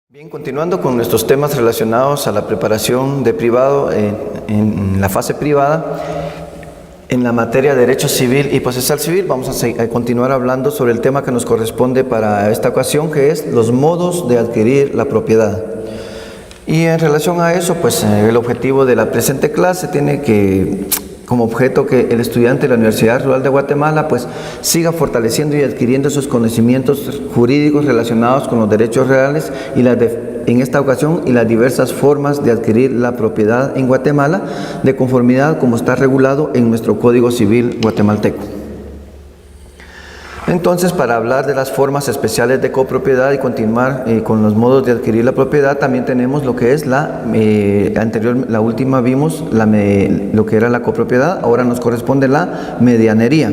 Bien, continuando con nuestros temas relacionados a la preparación de privado en la fase privada, en la materia de derecho civil y procesal civil, vamos a continuar hablando sobre el tema que nos corresponde para esta ocasión, que es los modos de adquirir la propiedad. Y en relación a eso, pues el objetivo de la presente clase tiene como objeto que el estudiante de la Universidad Rural de Guatemala pues siga fortaleciendo y adquiriendo sus conocimientos jurídicos relacionados con los derechos reales y en esta ocasión y las diversas formas de adquirir la propiedad en Guatemala de conformidad como está regulado en nuestro Código Civil guatemalteco. Entonces, para hablar de las formas especiales de copropiedad y continuar con los modos de adquirir la propiedad, también tenemos lo que es la última vimos lo que era la copropiedad, ahora nos corresponde la medianería.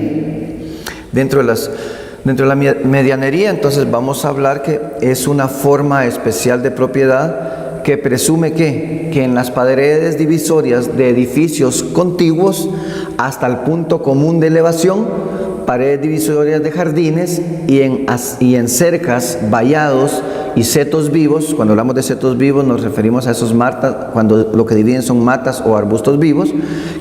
Dentro de la medianería, entonces vamos a hablar que es una forma especial de propiedad que presume que en las paredes divisorias de edificios contiguos hasta el punto común de elevación, paredes divisorias de jardines y en cercas, vallados y setos vivos. Cuando hablamos de setos vivos nos referimos a esos matas, cuando lo que dividen son matas o arbustos vivos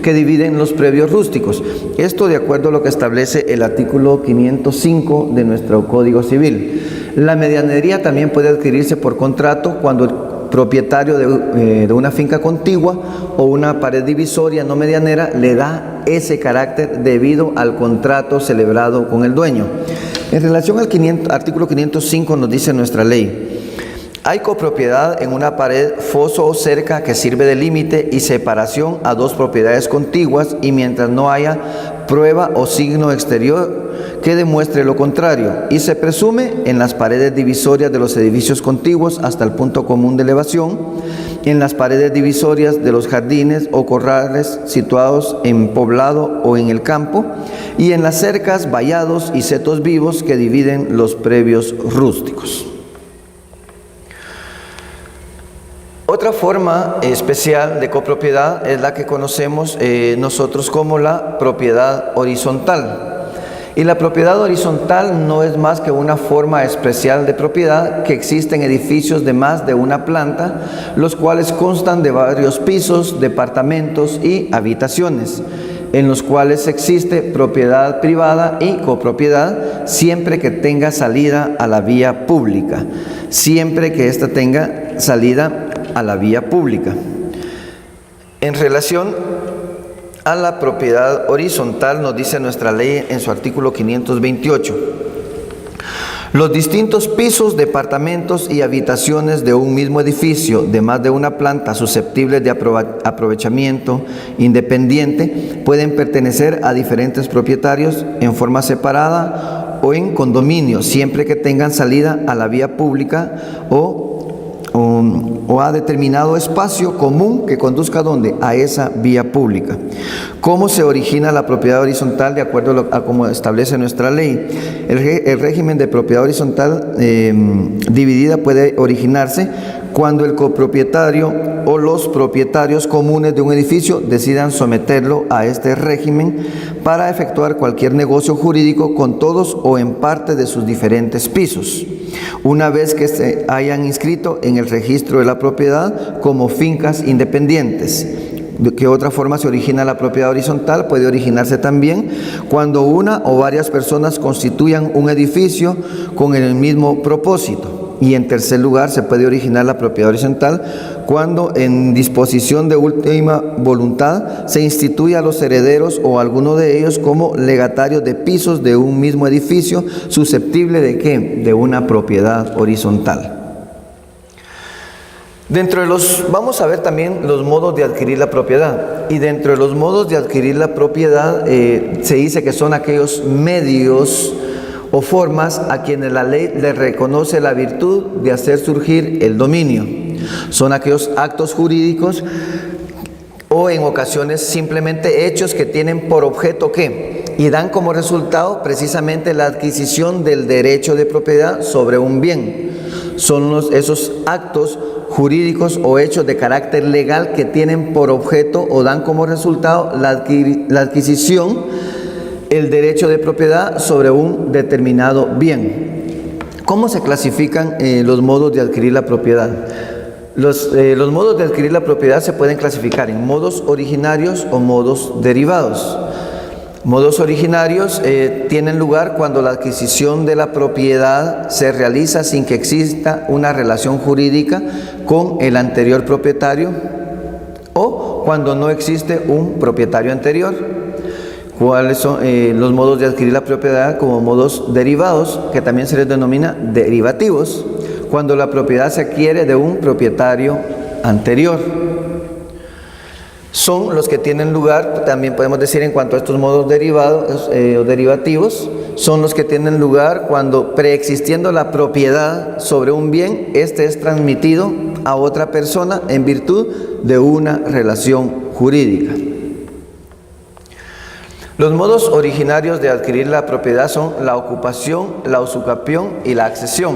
que dividen los predios rústicos. Esto de acuerdo a lo que establece el artículo 505 de nuestro Código Civil. La medianería también puede adquirirse por contrato cuando el propietario de una finca contigua o una pared divisoria no medianera le da ese carácter debido al contrato celebrado con el dueño. En relación al artículo 505 nos dice nuestra ley: hay copropiedad en una pared, foso o cerca que sirve de límite y separación a dos propiedades contiguas y mientras no haya prueba o signo exterior que demuestre lo contrario, y se presume en las paredes divisorias de los edificios contiguos hasta el punto común de elevación, en las paredes divisorias de los jardines o corrales situados en poblado o en el campo, y en las cercas, vallados y setos vivos que dividen los predios rústicos. Otra forma especial de copropiedad es la que conocemos nosotros como la propiedad horizontal. Y la propiedad horizontal no es más que una forma especial de propiedad que existe en edificios de más de una planta, los cuales constan de varios pisos, departamentos y habitaciones, en los cuales existe propiedad privada y copropiedad, siempre que tenga salida a la vía pública, siempre que ésta tenga salida a la vía pública. En relación a la propiedad horizontal, nos dice nuestra ley en su artículo 528: los distintos pisos, departamentos y habitaciones de un mismo edificio de más de una planta susceptibles de aprovechamiento independiente pueden pertenecer a diferentes propietarios en forma separada o en condominio, siempre que tengan salida a la vía pública o a determinado espacio común que conduzca a esa vía pública. ¿Cómo se origina la propiedad horizontal? De acuerdo a como establece nuestra ley, el régimen de propiedad horizontal dividida puede originarse cuando el copropietario o los propietarios comunes de un edificio decidan someterlo a este régimen para efectuar cualquier negocio jurídico con todos o en parte de sus diferentes pisos, una vez que se hayan inscrito en el registro de la propiedad como fincas independientes. ¿De qué otra forma se origina la propiedad horizontal? Puede originarse también cuando una o varias personas constituyan un edificio con el mismo propósito. Y en tercer lugar, se puede originar la propiedad horizontal cuando en disposición de última voluntad se instituye a los herederos o alguno de ellos como legatarios de pisos de un mismo edificio susceptible ¿de qué? De una propiedad horizontal. Vamos a ver también los modos de adquirir la propiedad. Y dentro de los modos de adquirir la propiedad se dice que son aquellos medios o formas a quienes la ley le reconoce la virtud de hacer surgir el dominio. Son aquellos actos jurídicos o en ocasiones simplemente hechos que tienen por objeto ¿qué? Y dan como resultado precisamente la adquisición del derecho de propiedad sobre un bien. Son esos actos jurídicos o hechos de carácter legal que tienen por objeto o dan como resultado la adquisición el derecho de propiedad sobre un determinado bien. ¿Cómo se clasifican los modos de adquirir la propiedad? Los modos de adquirir la propiedad se pueden clasificar en modos originarios o modos derivados. Modos originarios tienen lugar cuando la adquisición de la propiedad se realiza sin que exista una relación jurídica con el anterior propietario o cuando no existe un propietario anterior. ¿Cuáles son los modos de adquirir la propiedad? Como modos derivados, que también se les denomina derivativos, cuando la propiedad se adquiere de un propietario anterior. Son los que tienen lugar, también podemos decir en cuanto a estos modos derivados o derivativos, son los que tienen lugar cuando preexistiendo la propiedad sobre un bien, este es transmitido a otra persona en virtud de una relación jurídica. Los modos originarios de adquirir la propiedad son la ocupación, la usucapión y la accesión.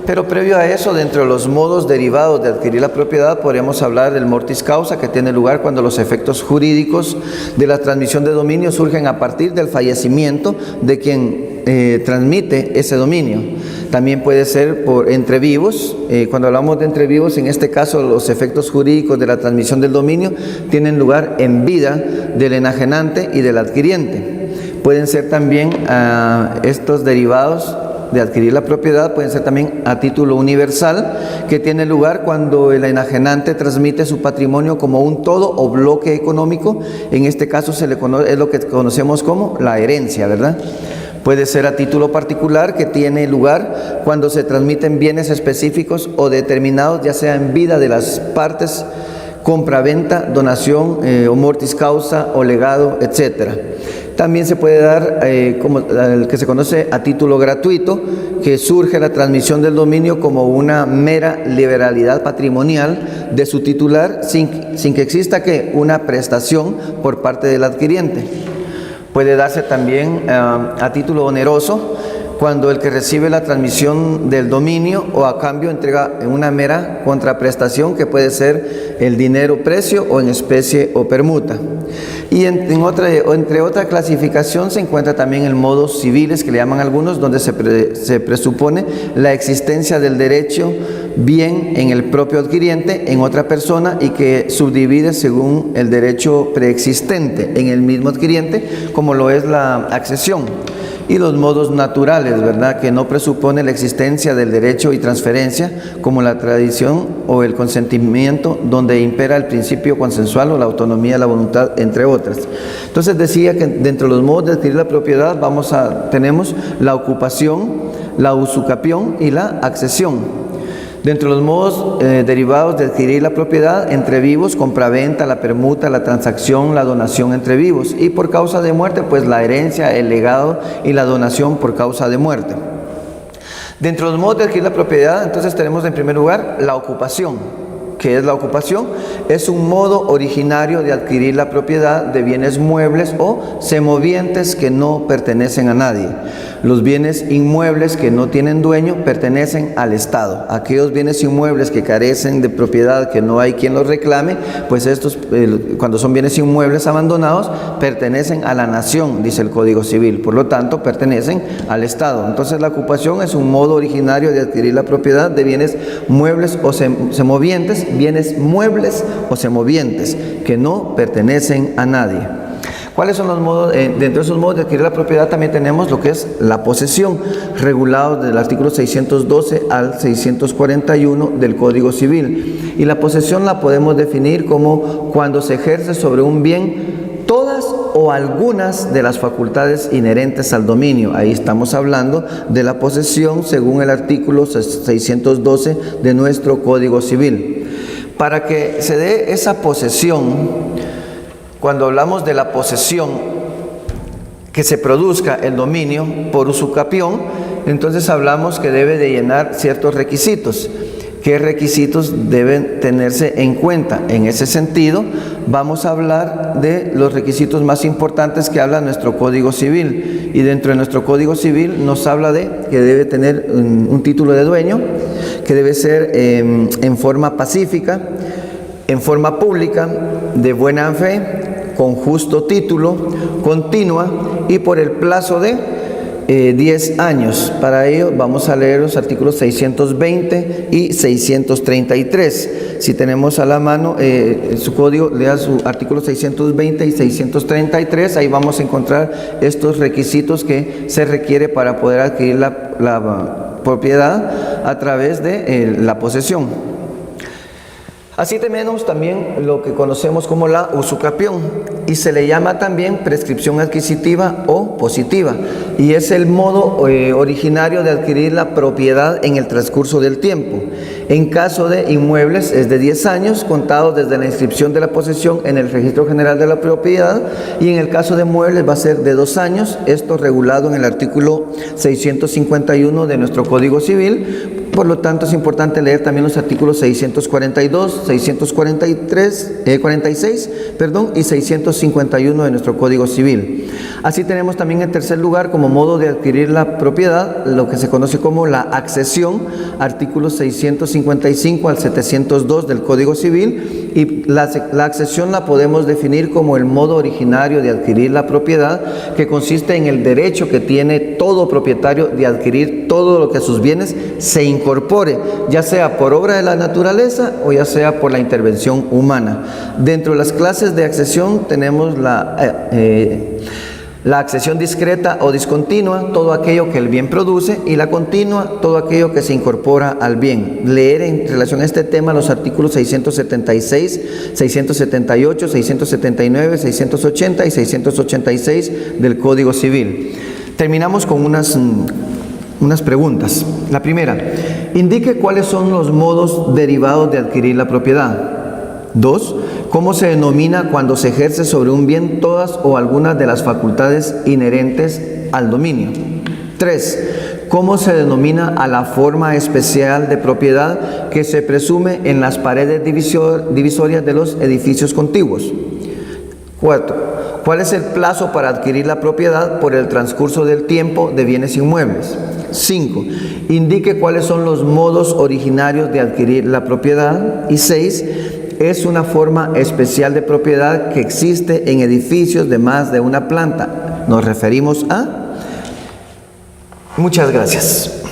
Pero previo a eso, dentro de los modos derivados de adquirir la propiedad, podríamos hablar del mortis causa, que tiene lugar cuando los efectos jurídicos de la transmisión de dominio surgen a partir del fallecimiento de quien transmite ese dominio. También puede ser por entre vivos. Cuando hablamos de entre vivos, en este caso los efectos jurídicos de la transmisión del dominio tienen lugar en vida del enajenante y del adquiriente. Pueden ser también estos derivados de adquirir la propiedad, pueden ser también a título universal, que tiene lugar cuando el enajenante transmite su patrimonio como un todo o bloque económico. En este caso es lo que conocemos como la herencia, ¿verdad? Puede ser a título particular, que tiene lugar cuando se transmiten bienes específicos o determinados, ya sea en vida de las partes, compra-venta, donación o mortis causa o legado, etcétera. También se puede dar como el que se conoce a título gratuito, que surge la transmisión del dominio como una mera liberalidad patrimonial de su titular sin que exista una prestación por parte del adquiriente. Puede darse también a título oneroso, cuando el que recibe la transmisión del dominio o a cambio entrega una mera contraprestación, que puede ser el dinero precio o en especie o permuta. Y entre otra clasificación se encuentra también el modos civiles, que le llaman algunos, donde se presupone la existencia del derecho bien en el propio adquiriente, en otra persona, y que subdivide según el derecho preexistente en el mismo adquiriente, como lo es la accesión. Y los modos naturales, ¿verdad?, que no presupone la existencia del derecho y transferencia, como la tradición o el consentimiento, donde impera el principio consensual o la autonomía de la voluntad, entre otras. Entonces decía que dentro de los modos de adquirir la propiedad tenemos la ocupación, la usucapión y la accesión. Dentro de los modos derivados de adquirir la propiedad, entre vivos, compraventa, la permuta, la transacción, la donación entre vivos. Y por causa de muerte, pues la herencia, el legado y la donación por causa de muerte. Dentro de los modos de adquirir la propiedad, entonces tenemos en primer lugar la ocupación. ¿Qué es la ocupación? Es un modo originario de adquirir la propiedad de bienes muebles o semovientes que no pertenecen a nadie. Los bienes inmuebles que no tienen dueño pertenecen al Estado. Aquellos bienes inmuebles que carecen de propiedad, que no hay quien los reclame, pues estos, cuando son bienes inmuebles abandonados, pertenecen a la nación, dice el Código Civil. Por lo tanto, pertenecen al Estado. Entonces, la ocupación es un modo originario de adquirir la propiedad de bienes muebles o semovientes, bienes muebles o semovientes que no pertenecen a nadie. ¿Cuáles son los modos? Dentro de esos modos de adquirir la propiedad también tenemos lo que es la posesión, regulado del artículo 612 al 641 del Código Civil. Y la posesión la podemos definir como cuando se ejerce sobre un bien todas o algunas de las facultades inherentes al dominio. Ahí estamos hablando de la posesión según el artículo 612 de nuestro Código Civil. Para que se dé esa posesión, cuando hablamos de la posesión, que se produzca el dominio por usucapión, entonces hablamos que debe de llenar ciertos requisitos. ¿Qué requisitos deben tenerse en cuenta? En ese sentido, vamos a hablar de los requisitos más importantes que habla nuestro Código Civil. Y dentro de nuestro Código Civil nos habla de que debe tener un título de dueño, que debe ser en forma pacífica, en forma pública, de buena fe, con justo título, continua y por el plazo de 10 años. Para ello vamos a leer los artículos 620 y 633. Si tenemos a la mano su código, lea su artículo 620 y 633. Ahí vamos a encontrar estos requisitos que se requiere para poder adquirir la propiedad a través de la posesión. Así tenemos también lo que conocemos como la usucapión, y se le llama también prescripción adquisitiva o positiva, y es el modo originario de adquirir la propiedad en el transcurso del tiempo. En caso de inmuebles es de 10 años contados desde la inscripción de la posesión en el Registro General de la Propiedad, y en el caso de muebles va a ser de 2 años, esto regulado en el artículo 651 de nuestro Código Civil. Por lo tanto, es importante leer también los artículos 642, 46 y 651 de nuestro Código Civil. Así tenemos también en tercer lugar como modo de adquirir la propiedad lo que se conoce como la accesión, artículos 655 al 702 del Código Civil, y la accesión la podemos definir como el modo originario de adquirir la propiedad, que consiste en el derecho que tiene todo propietario de adquirir todo lo que a sus bienes se incorpore, ya sea por obra de la naturaleza o ya sea por la intervención humana. Dentro de las clases de accesión tenemos la accesión discreta o discontinua, todo aquello que el bien produce, y la continua, todo aquello que se incorpora al bien. Leer en relación a este tema los artículos 676, 678, 679, 680 y 686 del Código Civil. Terminamos con unas preguntas. La primera, indique cuáles son los modos derivados de adquirir la propiedad. 2. ¿Cómo se denomina cuando se ejerce sobre un bien todas o algunas de las facultades inherentes al dominio? 3. ¿Cómo se denomina a la forma especial de propiedad que se presume en las paredes divisorias de los edificios contiguos? 4. ¿Cuál es el plazo para adquirir la propiedad por el transcurso del tiempo de bienes inmuebles? 5. Indique cuáles son los modos originarios de adquirir la propiedad. Y 6. Es una forma especial de propiedad que existe en edificios de más de una planta. Nos referimos a... Muchas gracias.